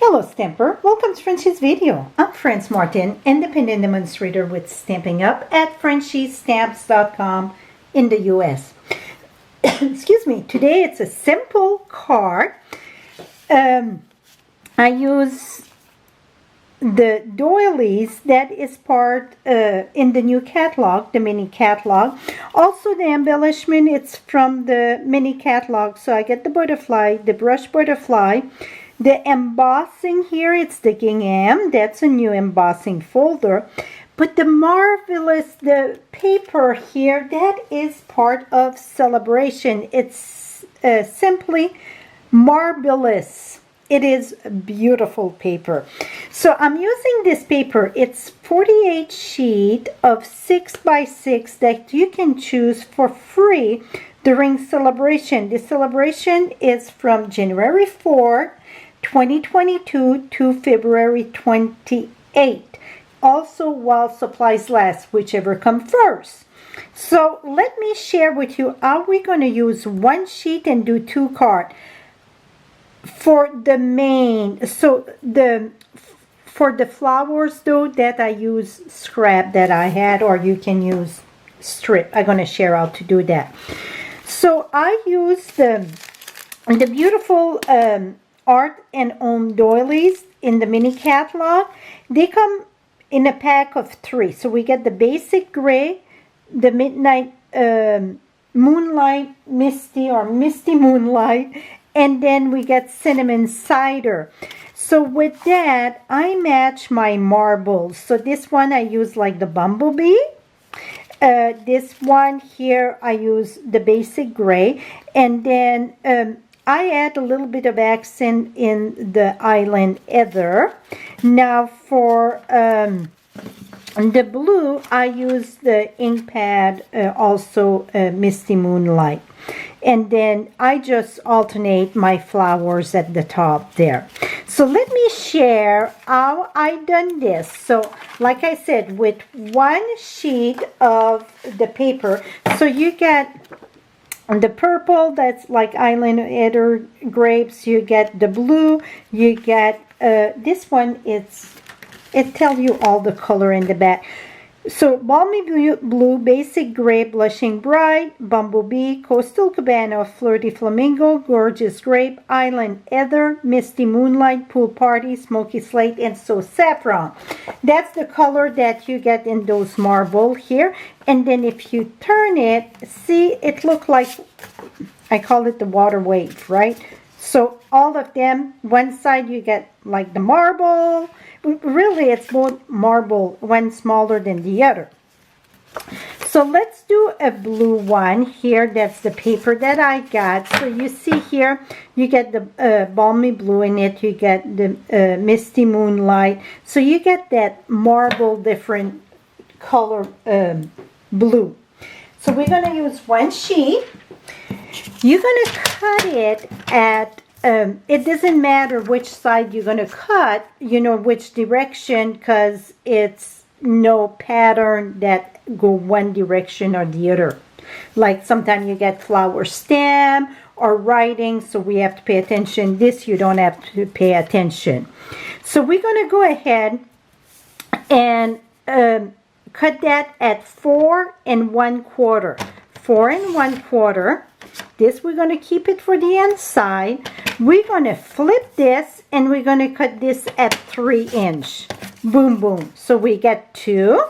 Hello Stamper, welcome to Frenchie's video. I'm Franz Martin, independent demonstrator with Stampin' Up at frenchiestamps.com in the US. Excuse me, today it's a simple card. I use the doilies that is part in the new catalog, the mini catalog. Also the embellishment, it's from the mini catalog. So I get the butterfly, the brush butterfly. The embossing here, it's the gingham. That's a new embossing folder. But the marvelous, the paper here, that is part of celebration. It's simply Marbleous. It is beautiful paper. So I'm using this paper. It's 48 sheet of 6 by 6 that you can choose for free during celebration. The celebration is from January 4th, 2022 to February 28. Also while supplies last, whichever comes first. So let me share with you how we're going to use one sheet and do two cards. For the main, so for the flowers though, that I use scrap that I had, or you can use strip. I'm going to share how to do that. So I use the beautiful Art and Home doilies in the mini catalog. They come in a pack of 3. So we get the basic gray, the midnight moonlight misty or misty moonlight, and then we get cinnamon cider. So with that, I match my marbles. So this one I use like the bumblebee. This one here I use the basic gray, and then I add a little bit of accent in the island heather. Now for the blue, I use the ink pad, also Misty Moonlight. And then I just alternate my flowers at the top there. So let me share how I done this. So like I said, with one sheet of the paper, so you get the purple, that's like island heather grapes. You get the blue. You get this one. It tells you all the color in the back. So balmy blue, basic gray, blushing bright, bumblebee, coastal cabana, flirty flamingo, gorgeous grape, island heather, misty moonlight, pool party, smoky slate, and so saffron. That's the color that you get in those marble here. And then if you turn it, see, it look like, I call it the water wave, right? So all of them, one side you get like the marble. Really, it's both marble, one smaller than the other. So let's do a blue one here. That's the paper that I got. So you see here, you get the balmy blue in it. You get the misty moonlight. So you get that marble, different color blue. So we're going to use one sheet. You're going to cut it at it doesn't matter which side you're going to cut, you know, which direction, because it's no pattern that go one direction or the other. Like sometimes you get flower stem or writing, so we have to pay attention. This you don't have to pay attention. So we're going to go ahead and cut that at 4 1/4. 4 1/4. This we're going to keep it for the inside. We're going to flip this and we're going to cut this at 3 inch. Boom, boom. So we get 2.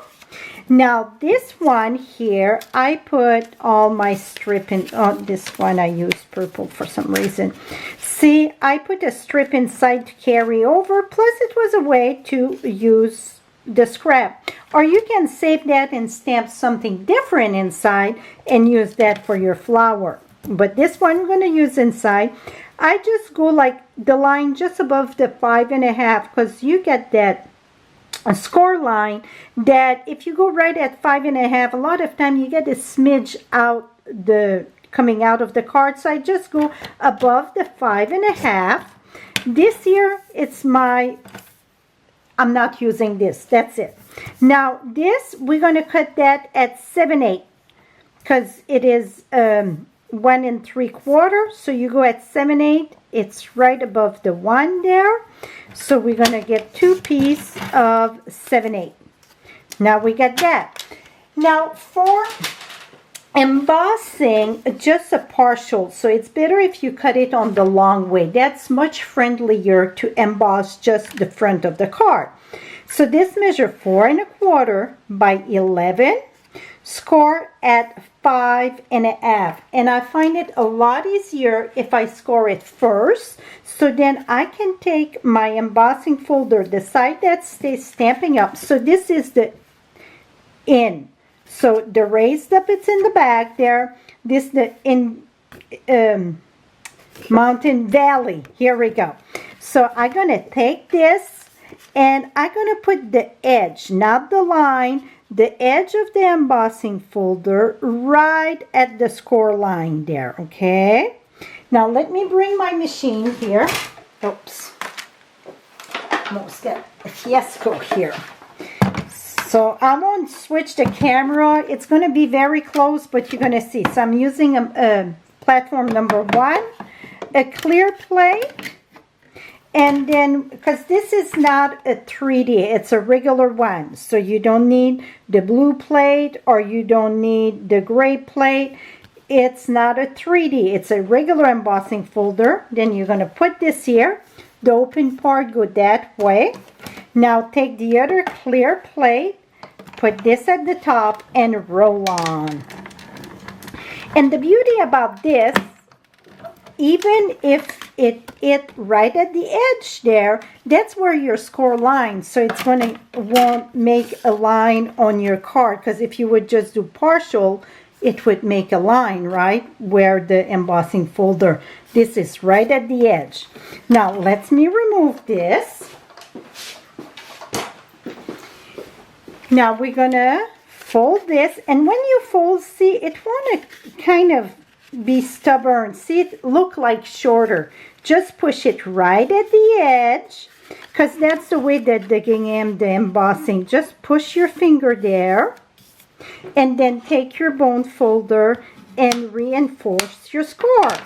Now this one here, I put all my strip in. Oh, this one I use purple for some reason. See, I put a strip inside to carry over. Plus it was a way to use the scrap. Or you can save that and stamp something different inside and use that for your flower. But this one I'm going to use inside. I just go like the line just above the 5 1/2, because you get that score line that if you go right at 5 1/2, a lot of time you get a smidge out coming out of the card. So I just go above the 5 1/2. This here, it's I'm not using this. That's it. Now this, we're going to cut that at 7/8, because it is 1 3/4. So you go at 7/8. It's right above the 1 there. So we're going to get 2 pieces of 7/8. Now we got that. Now for embossing, just a partial, so it's better if you cut it on the long way. That's much friendlier to emboss just the front of the card. So this measure 4 1/4 by 11, score at 5 1/2, and I find it a lot easier if I score it first, so then I can take my embossing folder, the side that stays Stampin' Up. So this is the in. So the raised up, it's in the back there. This the in Mountain Valley. Here we go. So I'm going to take this and I'm going to put the edge, not the line, the edge of the embossing folder right at the score line there, okay? Now let me bring my machine here. Oops. Almost got a fiasco here. So I'm going to switch the camera. It's going to be very close, but you're going to see. So I'm using a platform number 1, a clear plate, and then, because this is not a 3D, it's a regular one. So you don't need the blue plate or you don't need the gray plate. It's not a 3D, it's a regular embossing folder. Then you're going to put this here. The open part go that way. Now take the other clear plate, put this at the top, and roll on. And the beauty about this, even if it right at the edge there, that's where your score line. So it's going to won't make a line on your card, because if you would just do partial, it would make a line right where the embossing folder. This is right at the edge. Now let me remove this. Now we're gonna fold this, and when you fold, see, it want to kind of be stubborn. See, it look like shorter. Just push it right at the edge, because that's the way that the gingham, the embossing. Just push your finger there, and then take your bone folder and reinforce your score.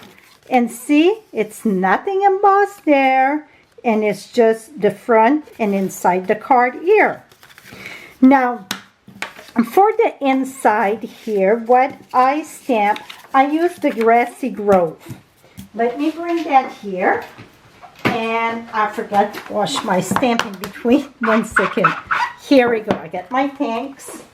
And see, it's nothing embossed there, and it's just the front and inside the card here. Now, for the inside here, what I stamp, I use the Grassy Grove. Let me bring that here. And I forgot to wash my stamp in between. 1 second. Here we go. I got my thanks.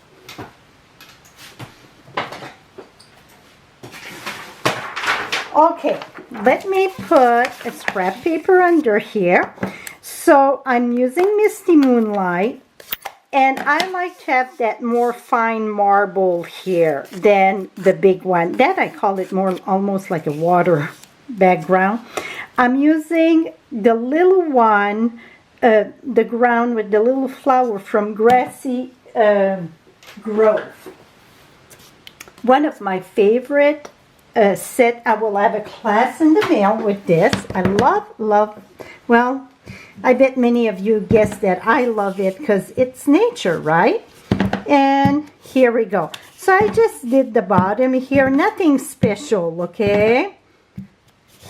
Okay, let me put a scrap paper under here. So I'm using Misty Moonlight. And I like to have that more fine marble here than the big one. That I call it more almost like a water background. I'm using the little one, the ground with the little flower from Grassy Grove. One of my favorite set. I will have a class in the mail with this. I love, well, I bet many of you guessed that I love it because it's nature, right? And here we go. So I just did the bottom here, nothing special, okay?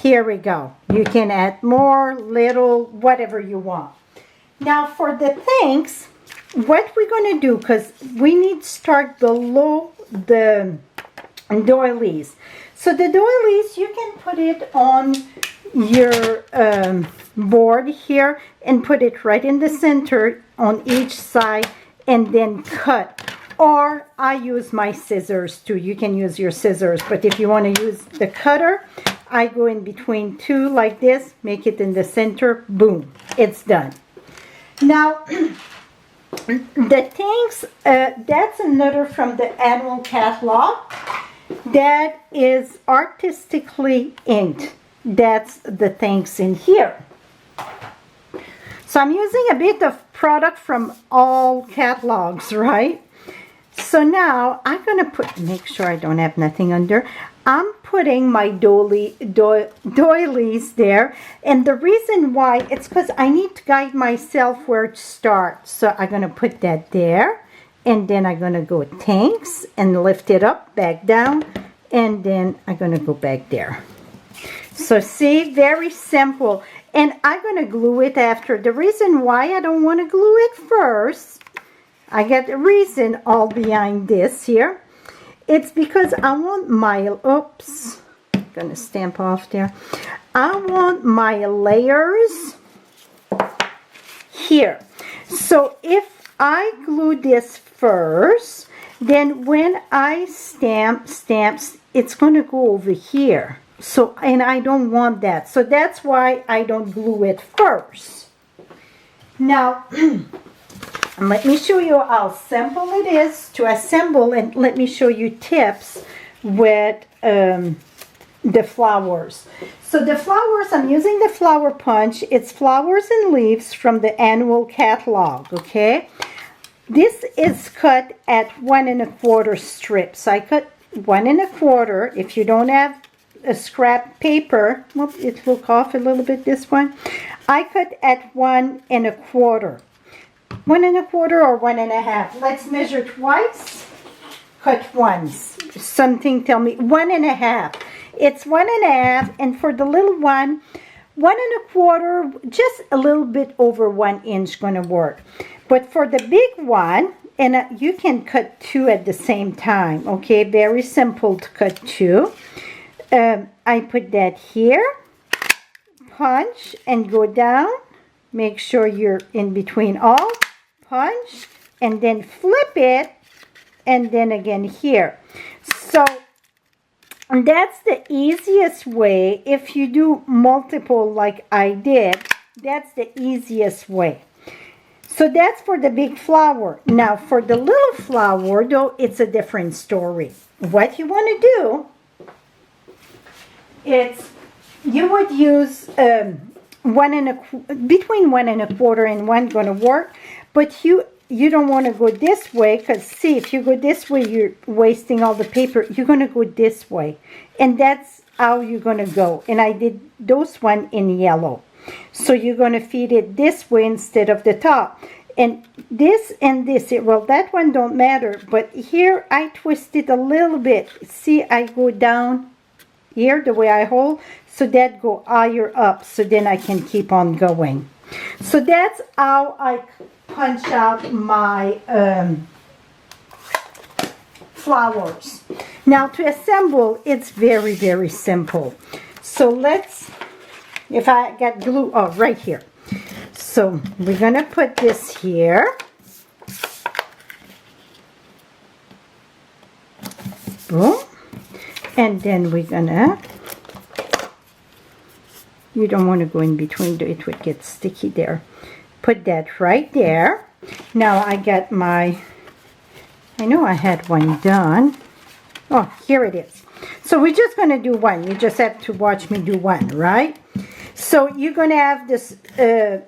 Here we go. You can add more, little, whatever you want. Now for the thanks, what we're going to do, because we need to start below the doilies. So the doilies, you can put it on your board here and put it right in the center on each side and then cut. Or I use my scissors too. You can use your scissors, but if you want to use the cutter, I go in between two like this, make it in the center, boom, it's done. Now the thanks, that's another from the annual catalog that is artistically inked. That's the thanks in here. So I'm using a bit of product from all catalogs, right? So now I'm going to make sure I don't have nothing under. I'm putting my doilies there. And the reason why, it's because I need to guide myself where to start. So I'm going to put that there. And then I'm going to go thanks and lift it up, back down. and then I'm going to go back there. So see, very simple. And I'm going to glue it after. The reason why I don't want to glue it first, I get a reason all behind this here. It's because I want my, oops, I'm going to stamp off there. I want my layers here. So if I glue this first, then when I stamps, it's going to go over here. So, and I don't want that. So that's why I don't glue it first. Now, let me show you how simple it is to assemble, and let me show you tips with the flowers. So the flowers, I'm using the flower punch. It's flowers and leaves from the annual catalog, okay? This is cut at 1 1/4 strips. I cut 1 1/4. If you don't have a scrap paper, well, it will cough a little bit, this one. I cut at 1 1/4. 1 1/4 or 1 1/2. Let's measure twice. Cut once. Something tell me 1 1/2. It's 1 1/2, and for the little one, 1 1/4, just a little bit over 1 inch gonna work. But for the big one, and you can cut 2 at the same time, okay? Very simple to cut 2. I put that here, punch, and go down. Make sure you're in between all. Punch, and then flip it, and then again here. So that's the easiest way. If you do multiple like I did, that's the easiest way. So that's for the big flower. Now for the little flower, though, it's a different story. What you want to do, it's, you would use between 1 1/4 and 1 going to work, but you don't want to go this way, because see, if you go this way, you're wasting all the paper. You're going to go this way, and that's how you're going to go. And I did those one in yellow. So you're going to feed it this way instead of the top. And this, well, that one don't matter, but here I twist it a little bit. See, I go down here the way I hold, so that go higher up, so then I can keep on going. So that's how I punch out my flowers. Now to assemble, it's very, very simple. So let's, if I get glue, oh, right here. So we're gonna put this here. Boom. And then we're gonna, you don't want to go in between, it would get sticky there. Put that right there. Now I got my, I know I had one done. Oh, here it is. So we're just going to do one. You just have to watch me do one, right? So you're going to have this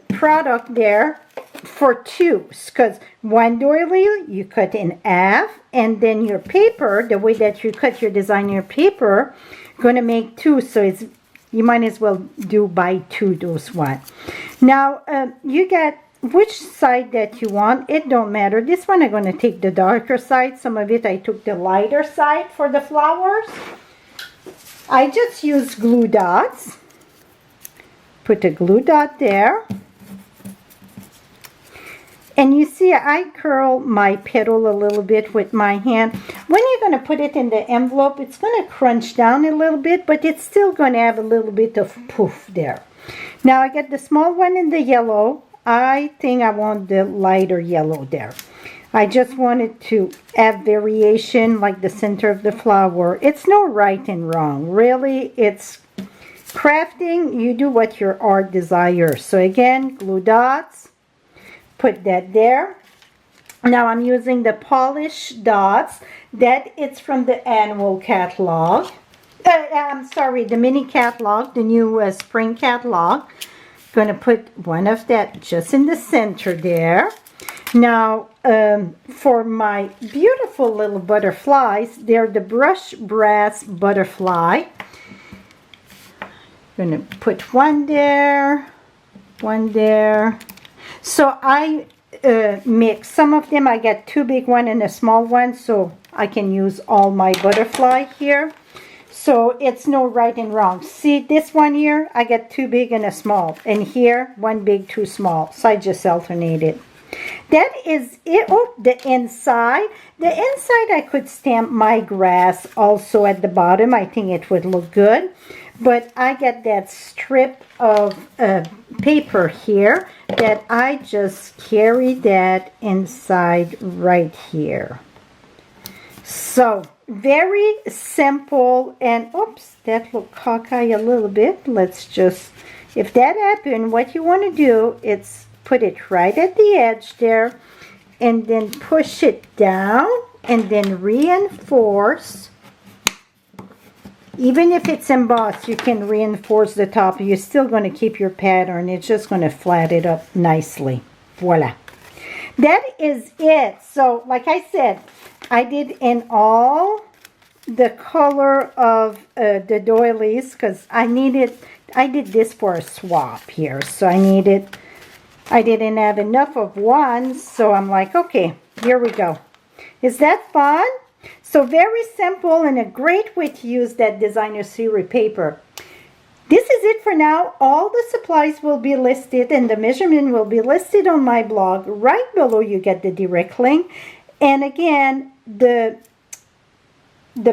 product there for 2, because one doily you cut in half, and then your paper, the way that you cut your designer paper, going to make 2. So it's, you might as well do by 2 those one. Now you get which side that you want. It don't matter. This one I'm going to take the darker side. Some of it I took the lighter side for the flowers. I just use glue dots. Put a glue dot there. And you see I curl my petal a little bit with my hand. When you're going to put it in the envelope, it's going to crunch down a little bit, but it's still going to have a little bit of poof there. Now I get the small one in the yellow. I think I want the lighter yellow there. I just wanted to have variation like the center of the flower. It's no right and wrong. Really, it's crafting. You do what your art desires. So again, glue dots. Put that there. Now I'm using the polish dots. That it's from the annual catalog. I'm sorry, the mini catalog, the new spring catalog. Going to put one of that just in the center there. Now for my beautiful little butterflies, they're the brush brass butterfly. Going to put one there, one there. So I mix some of them. I got 2 big one and a small one, so I can use all my butterfly here. So it's no right and wrong. See this one here, I get too big and a small. And here, one big, too small. So I just alternate it. That is it. Oh, the inside. The inside I could stamp my grass also at the bottom. I think it would look good. But I get that strip of paper here that I just carry that inside right here. So very simple, and oops, that looked cockeye a little bit. Let's just, if that happened, what you want to do is put it right at the edge there and then push it down and then reinforce. Even if it's embossed, you can reinforce the top. You're still going to keep your pattern. It's just going to flat it up nicely. Voila. That is it. So, like I said, I did in all the color of the doilies because I did this for a swap here. So I didn't have enough of one. So I'm like, okay, here we go. Is that fun? So very simple and a great way to use that designer series paper. This is it for now. All the supplies will be listed and the measurement will be listed on my blog. Right below you get the direct link. And again, the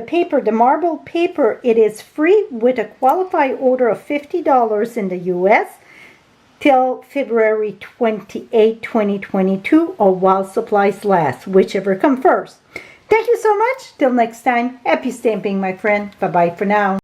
paper, the marble paper, it is free with a qualified order of $50 in the US till February 28, 2022, or while supplies last, whichever comes first. Thank you so much. Till next time, happy stamping, my friend. Bye-bye for now.